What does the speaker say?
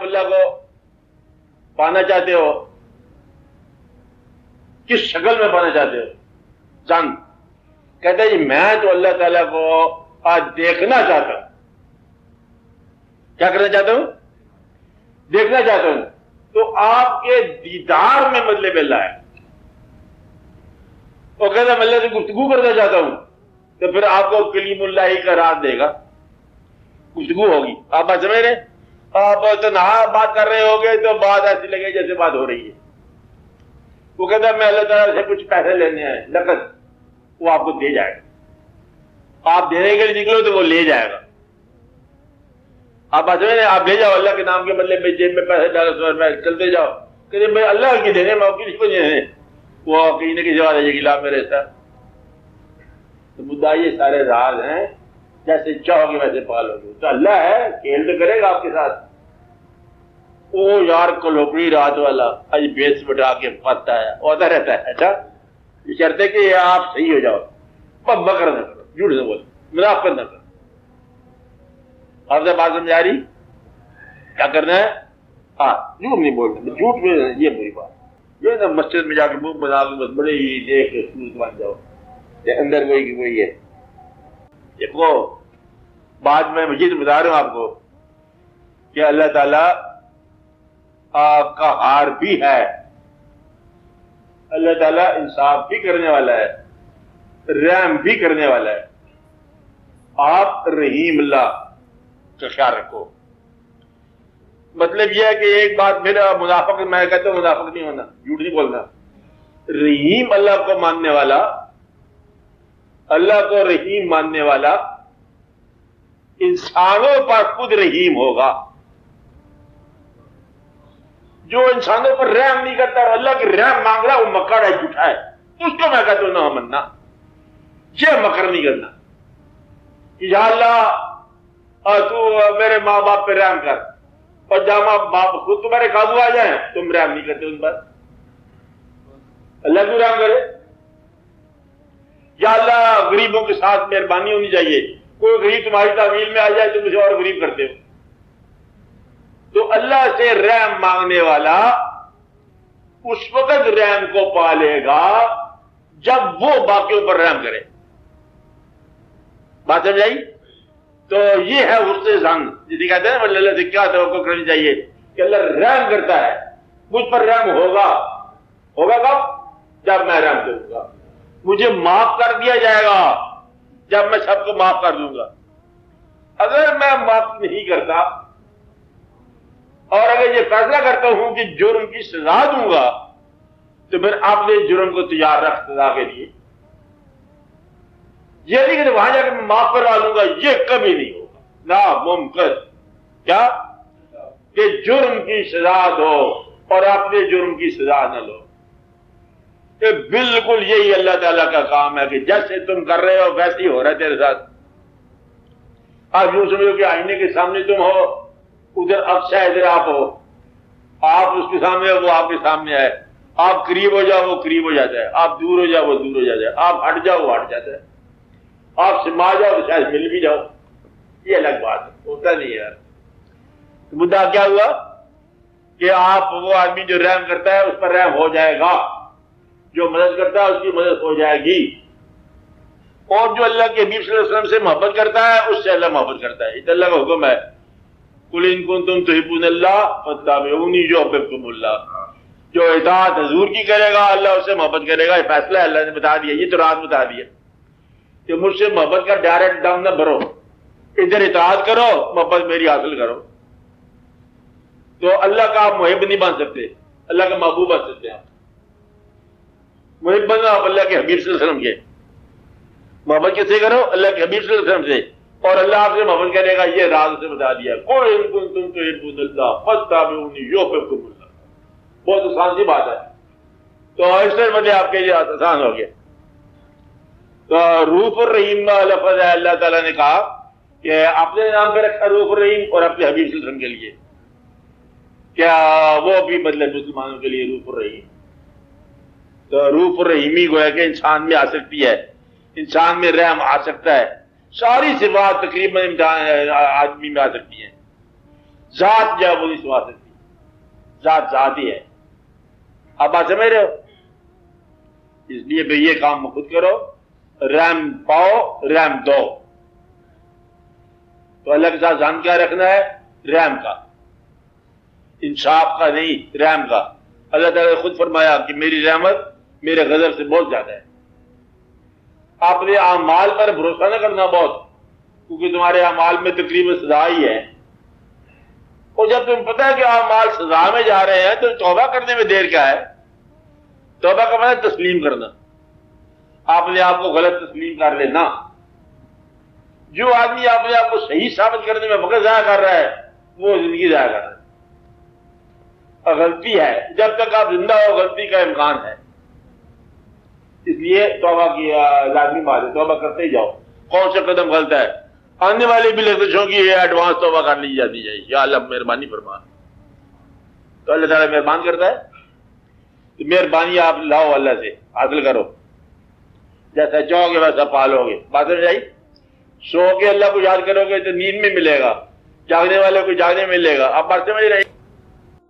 اللہ کو پانا چاہتے ہو؟ کس شکل میں پانا چاہتے ہو؟ چاند کہتا ہے جی میں تو اللہ تعالیٰ کو آج دیکھنا چاہتا ہوں. کیا کرنا چاہتا ہوں؟ دیکھنا چاہتا ہوں. تو آپ کے دیدار میں مطلب اللہ ہے. وہ کہتا ہے میں اللہ سے گفتگو کرنا چاہتا ہوں، تو پھر آپ کو کلیم اللہ ہی کا راز دے گا، گفتگو ہوگی. آپ بات سمجھ رہے ہیں؟ آپ تنہا بات کر رہے ہوگے تو بات ایسی لگے جیسے بات ہو رہی ہے. وہ کہتا ہے میں اللہ تعالیٰ سے کچھ پیسے لینے ہیں نقد، وہ آپ کو دے جائے گا. آپ دینے کے لیے نکلو تو وہ لے جائے گا. آپ بات سمجھ رہے ہیں؟ آپ لے جاؤ اللہ کے نام کے بدلے میں جیب میں پیسے ڈالو سو میں چلتے جاؤ، کہ میں اللہ کے دینے میں کسی کو دینے، وہ کہیں نہ کسی بات ہے کہ لا میرے ساتھ. تو مدعا یہ سارے راز ہیں، جیسے چاہو گے ویسے پالو گے. تو اللہ ہے، کھیل تو کرے گا آپ کے ساتھ. او یار کلوکڑی رات والا آج بیس بٹا کے پتا ہے ہوتا رہتا ہے. اچھا یہ شرط ہے کہ آپ صحیح ہو جاؤ، بکر نہ کرو، جھوٹ نہ بولو، منافقت نہ کرو. آپ سے بات سمجھ آ رہی؟ کیا کرنا ہے؟ ہاں جھوٹ نہیں بولنا. جھوٹ میں یہ بری بات یہ نا مسجد میں جا کے منہ بنا کے بس بڑے ہی دیکھ کے سورت بن جاؤ، اندر وہی ہے. دیکھو بعد میں مجید بتا رہا ہوں آپ کو کہ اللہ تعالیٰ آپ کا ہار بھی ہے، اللہ تعالیٰ انصاف بھی کرنے والا ہے، رحم بھی کرنے والا ہے. آپ رحیم اللہ کا خیال رکھو. مطلب یہ ہے کہ ایک بات میرا منافق، میں کہتا ہوں منافق نہیں ہونا، جھوٹ نہیں بولنا. رحیم اللہ کو ماننے والا، اللہ کو رحیم ماننے والا انسانوں پر خود رحیم ہوگا. جو انسانوں پر رحم نہیں کرتا اور اللہ کی رحم مانگ رہا ہے وہ مکڑ ہے، جھوٹا ہے. اس کو میں کہتا ہوں نہ مننا، یہ مکر نہیں کرنا کہ یا اللہ تو میرے ماں باپ پہ رحم کر، اور جب ماں باپ خود تمہارے قابو آ جائیں تم رحم نہیں کرتے ان پر. اللہ کیوں رحم کرے؟ یا اللہ غریبوں کے ساتھ مہربانی ہونی چاہیے، کوئی غریب تمہاری تعمیل میں آ جائے تم اسے اور غریب کرتے ہو. تو اللہ سے رحم مانگنے والا اس وقت رحم کو پالے گا جب وہ باقیوں پر رحم کرے. بات سمجھ آئی؟ تو یہ ہے حسن ظن جسے کہتے ہیں اللہ سے کیا توقع کرنی چاہیے کہ اللہ رحم کرتا ہے، مجھ پر رحم ہوگا کب؟ جب میں رحم کروں گا. مجھے معاف کر دیا جائے گا جب میں سب کو معاف کر دوں گا. اگر میں معاف نہیں کرتا اور اگر یہ فیصلہ کرتا ہوں کہ جرم کی سزا دوں گا تو پھر اپنے جرم کو تیار رکھ سزا کے لیے. یہ نہیں کہ وہاں جا کے میں معاف کروا لوں گا، یہ کبھی نہیں ہوگا، ناممکن. کیا کہ جرم کی سزا دو اور اپنے جرم کی سزا نہ لو. کہ بالکل یہی اللہ تعالیٰ کا کام ہے کہ جیسے تم کر رہے ہو ویسے ہی ہو رہا ہے تیرے ساتھ. آپ یوں سمجھو کہ آئینے کے سامنے تم ہو، ادھر اکشا ادھر آپ ہو، آپ اس کے سامنے ہو وہ آپ کے سامنے ہے. آپ قریب ہو جاؤ وہ قریب ہو جاتا ہے، آپ دور ہو جاؤ وہ دور ہو جاتا ہے، آپ ہٹ جاؤ وہ ہٹ جاتا ہے، آپ سما جاؤ تو شاید مل بھی جاؤ. یہ الگ بات ہے، ہوتا نہیں ہے. مدعا کیا ہوا کہ آپ وہ آدمی جو رحم کرتا ہے اس پر رحم ہو جائے گا، جو مدد کرتا ہے اس کی مدد ہو جائے گی، اور جو اللہ کے حبیب صلی اللہ علیہ وسلم سے محبت کرتا ہے اس سے اللہ محبت کرتا ہے. یہ اللہ کا حکم ہے، قل ان کنتم تحبون اللہ فاتبعونی یحببکم اللہ. جو اطاعت حضور کی کرے گا اللہ اس سے محبت کرے گا. یہ فیصلہ اللہ نے بتا دیا، یہ تو رات بتا دیا کہ مجھ سے محبت کا ڈائریکٹ دم نہ بھرو، ادھر اطاعت کرو محبت میری حاصل کرو. تو اللہ کا آپ محب نہیں بن سکتے، اللہ کا محبوب بن سکتے ہیں. محب بننا آپ اللہ کے حبیب صلی اللہ علیہ وسلم کے. محبت کس سے کرو؟ اللہ کے حبیب صلی اللہ علیہ وسلم سے، اور اللہ آپ سے محبت کرے گا. یہ راز سے بتا دیا، قل ان کنتم تحبون اللہ فاتبعونی یحببکم اللہ. بہت آسان سی بات ہے. تو اس سے مطلب آپ کے لیے آسان ہو گیا. تو رؤوف الرحیم کا لفظ ہے، اللہ تعالیٰ نے کہا کہ اپنے نام پہ رکھا رؤوف الرحیم اور اپنے حبیب صلی اللہ علیہ وسلم کے لیے. کیا وہ بھی مطلب مسلمانوں کے لیے رؤوف الرحیم؟ تو رؤوف الرحیمی گویا کہ انسان میں آ سکتی ہے، انسان میں رحم آ سکتا ہے. ساری صفات تقریباً آدمی میں آ سکتی ہیں. ذات جو ہے وہ نہیں سما سکتی، ذات ذات ہی ہے. آپ بات سمجھ رہے ہو؟ اس لیے بھئی یہ کام خود کرو، رحم پاؤ رحم دو. تو اللہ کے ساتھ ظن کیا رکھنا ہے؟ رحم کا، انصاف کا نہیں، رحم کا. اللہ تعالیٰ نے خود فرمایا کہ میری رحمت میرے غضب سے بہت زیادہ ہے. اپنے اعمال پر بھروسہ نہ کرنا بہت، کیونکہ تمہارے اعمال میں تقریباً سزا ہی ہے. اور جب تمہیں پتہ ہے کہ اعمال سزا میں جا رہے ہیں تو توبہ کرنے میں دیر کیا ہے؟ توبہ کا مطلب تسلیم کرنا. آپ نے آپ کو غلط تسلیم کر لینا. جو آدمی اپنے آپ کو صحیح ثابت کرنے میں وقت ضائع کر رہا ہے وہ زندگی ضائع کر رہا ہے. اور غلطی ہے، جب تک آپ زندہ ہو غلطی کا امکان ہے. اس لیے توبہ کی لازمی بات ہے، توبہ کرتے ہی جاؤ. کون سا قدم غلط ہے؟ آنے والی بھی لغزشوں کی یہ ایڈوانس توبہ کر لی جاتی ہے. یا اللہ مہربانی فرما. تو اللہ تعالیٰ مہربان کرتا ہے، تو مہربانی آپ لاؤ اللہ سے، حاصل کرو. جیسا چاہو گے ویسا پالو گے. بات سمجھ آئی؟ سو کے اللہ کو یاد کرو گے تو نیند میں ملے گا، جاگنے والے کو جاگنے میں ملے گا. آپ بات سمجھ رہے ہیں؟